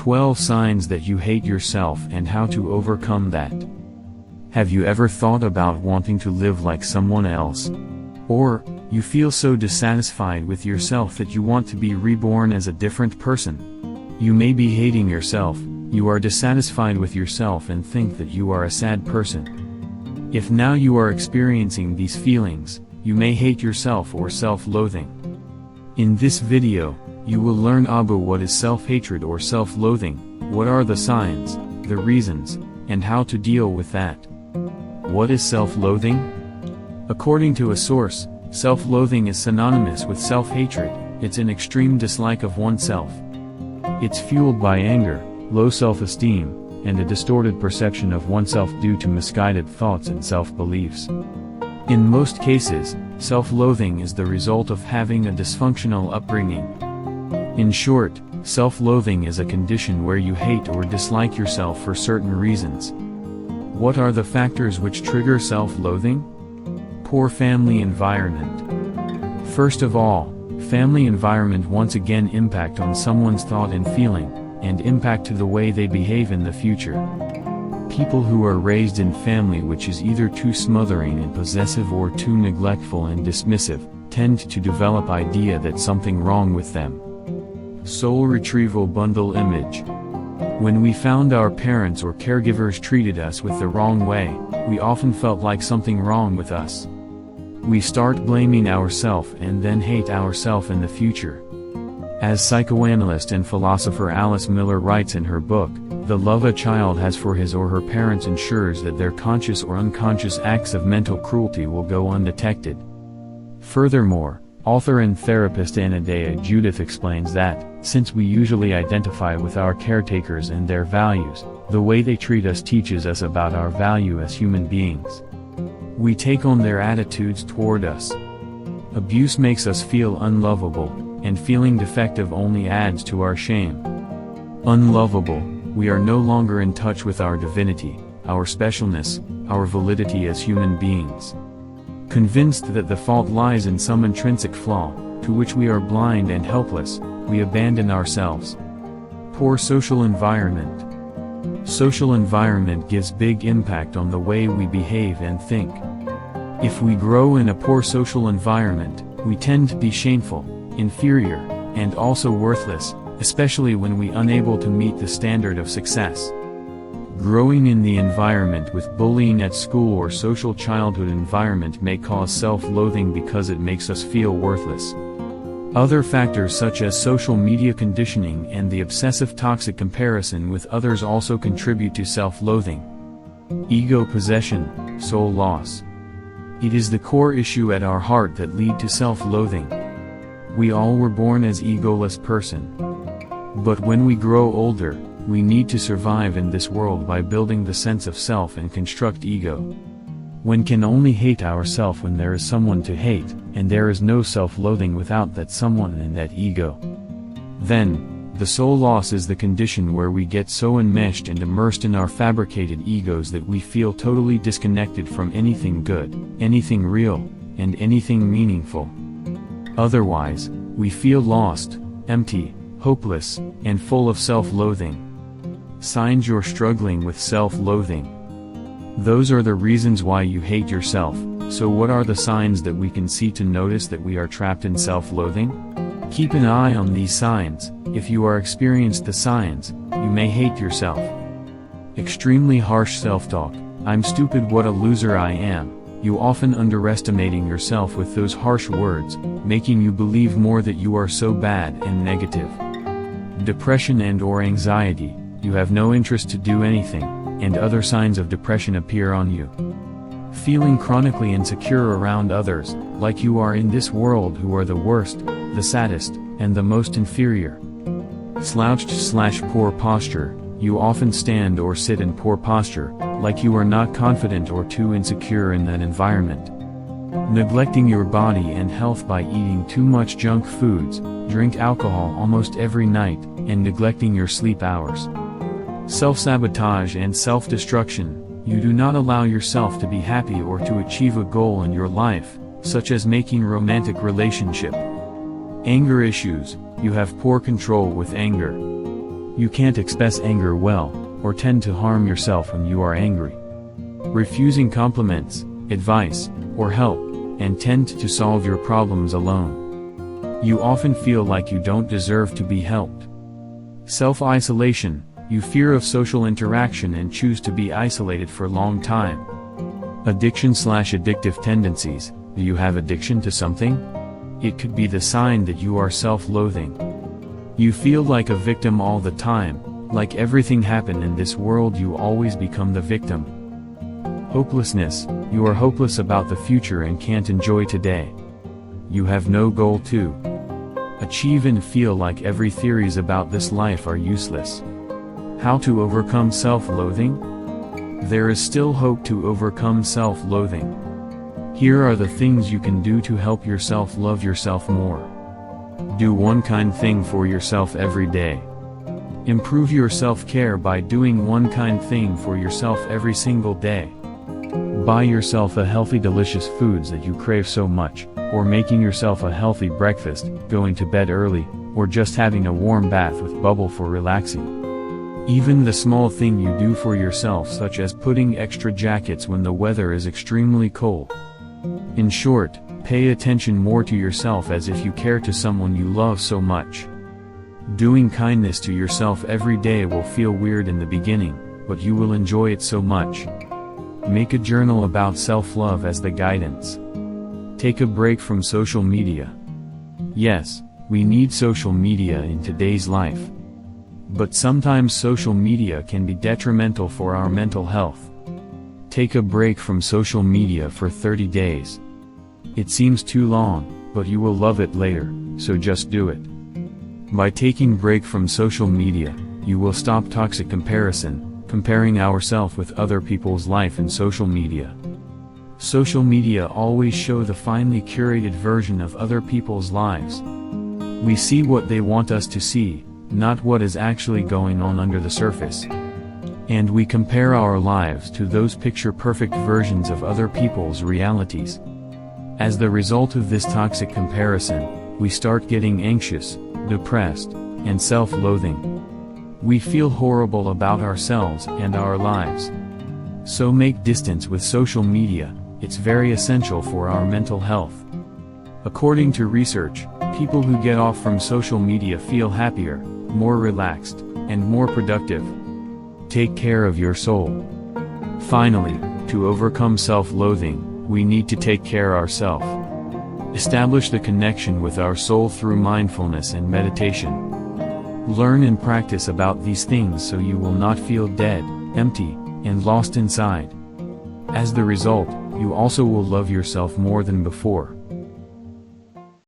12 signs that you hate yourself and how to overcome that. Have you ever thought about wanting to live like someone else? Or, you feel so dissatisfied with yourself that you want to be reborn as a different person? You may be hating yourself, you are dissatisfied with yourself and think that you are a sad person. If now you are experiencing these feelings, you may hate yourself or self-loathing. In this video, you will learn abou what is self-hatred or self-loathing, what are the signs, the reasons, and how to deal with that. What is self-loathing? According to a source, self-loathing is synonymous with self-hatred. It's an extreme dislike of oneself. It's fueled by anger, low self-esteem, and a distorted perception of oneself due to misguided thoughts and self-beliefs. In most cases, self-loathing is the result of having a dysfunctional upbringing. In short, self-loathing is a condition where you hate or dislike yourself for certain reasons. What are the factors which trigger self-loathing? Poor family environment. First of all, family environment once again impact on someone's thought and feeling, and impact to the way they behave in the future. People who are raised in family which is either too smothering and possessive or too neglectful and dismissive, tend to develop idea that something wrong with them. Soul retrieval bundle image. When we found our parents or caregivers treated us with the wrong way, we often felt like something wrong with us. We start blaming ourselves and then hate ourselves in the future. As psychoanalyst and philosopher Alice Miller writes in her book, the love a child has for his or her parents ensures that their conscious or unconscious acts of mental cruelty will go undetected. Furthermore, author and therapist Anadea Judith explains that, since we usually identify with our caretakers and their values, the way they treat us teaches us about our value as human beings. We take on their attitudes toward us. Abuse makes us feel unlovable, and feeling defective only adds to our shame. Unlovable, we are no longer in touch with our divinity, our specialness, our validity as human beings. Convinced that the fault lies in some intrinsic flaw, to which we are blind and helpless, we abandon ourselves. Poor social environment. Social environment gives big impact on the way we behave and think. If we grow in a poor social environment, we tend to be shameful, inferior, and also worthless, especially when we are unable to meet the standard of success. Growing in the environment with bullying at school or social childhood environment may cause self-loathing because it makes us feel worthless. Other factors such as social media conditioning and the obsessive toxic comparison with others also contribute to self-loathing. Ego possession, soul loss. It is the core issue at our heart that lead to self-loathing. We all were born as egoless person. But when we grow older, we need to survive in this world by building the sense of self and construct ego. One can only hate ourselves when there is someone to hate, and there is no self-loathing without that someone and that ego. Then, the soul loss is the condition where we get so enmeshed and immersed in our fabricated egos that we feel totally disconnected from anything good, anything real, and anything meaningful. Otherwise, we feel lost, empty, hopeless, and full of self-loathing. Signs you're struggling with self-loathing. Those are the reasons why you hate yourself, so what are the signs that we can see to notice that we are trapped in self-loathing? Keep an eye on these signs. If you are experiencing the signs, you may hate yourself. Extremely harsh self-talk. I'm stupid, what a loser I am. You often underestimating yourself with those harsh words, making you believe more that you are so bad and negative. Depression and or anxiety. You have no interest to do anything, and other signs of depression appear on you. Feeling chronically insecure around others, like you are in this world who are the worst, the saddest, and the most inferior. Slouched/poor posture. You often stand or sit in poor posture, like you are not confident or too insecure in that environment. Neglecting your body and health by eating too much junk foods, drink alcohol almost every night, and neglecting your sleep hours. Self-sabotage and self-destruction. You do not allow yourself to be happy or to achieve a goal in your life, such as making romantic relationship. Anger issues. You have poor control with anger. You can't express anger well, or tend to harm yourself when you are angry. Refusing compliments, advice, or help, and tend to solve your problems alone. You often feel like you don't deserve to be helped. Self-isolation, you fear of social interaction and choose to be isolated for a long time. Addiction/addictive tendencies, do you have addiction to something? It could be the sign that you are self-loathing. You feel like a victim all the time, like everything happened in this world you always become the victim. Hopelessness, you are hopeless about the future and can't enjoy today. You have no goal to achieve and feel like every theories about this life are useless. How to overcome self-loathing? There is still hope to overcome self-loathing. Here are the things you can do to help yourself love yourself more. Do one kind thing for yourself every day. Improve your self-care by doing one kind thing for yourself every single day. Buy yourself a healthy delicious foods that you crave so much, or making yourself a healthy breakfast, going to bed early, or just having a warm bath with bubble for relaxing. Even the small thing you do for yourself, such as putting extra jackets when the weather is extremely cold. In short, pay attention more to yourself as if you care to someone you love so much. Doing kindness to yourself every day will feel weird in the beginning, but you will enjoy it so much. Make a journal about self-love as the guidance. Take a break from social media. Yes, we need social media in today's life. But sometimes social media can be detrimental for our mental health. Take a break from social media for 30 days. It seems too long, but you will love it later, so just do it. By taking break from social media, you will stop toxic comparison, comparing ourselves with other people's life in social media. Social media always show the finely curated version of other people's lives. We see what they want us to see, not what is actually going on under the surface. And we compare our lives to those picture-perfect versions of other people's realities. As the result of this toxic comparison, we start getting anxious, depressed, and self-loathing. We feel horrible about ourselves and our lives. So make distance with social media, it's very essential for our mental health. According to research, people who get off from social media feel happier, more relaxed, and more productive. Take care of your soul. Finally, to overcome self-loathing, we need to take care of ourselves. Establish the connection with our soul through mindfulness and meditation. Learn and practice about these things so you will not feel dead, empty, and lost inside. As the result, you also will love yourself more than before.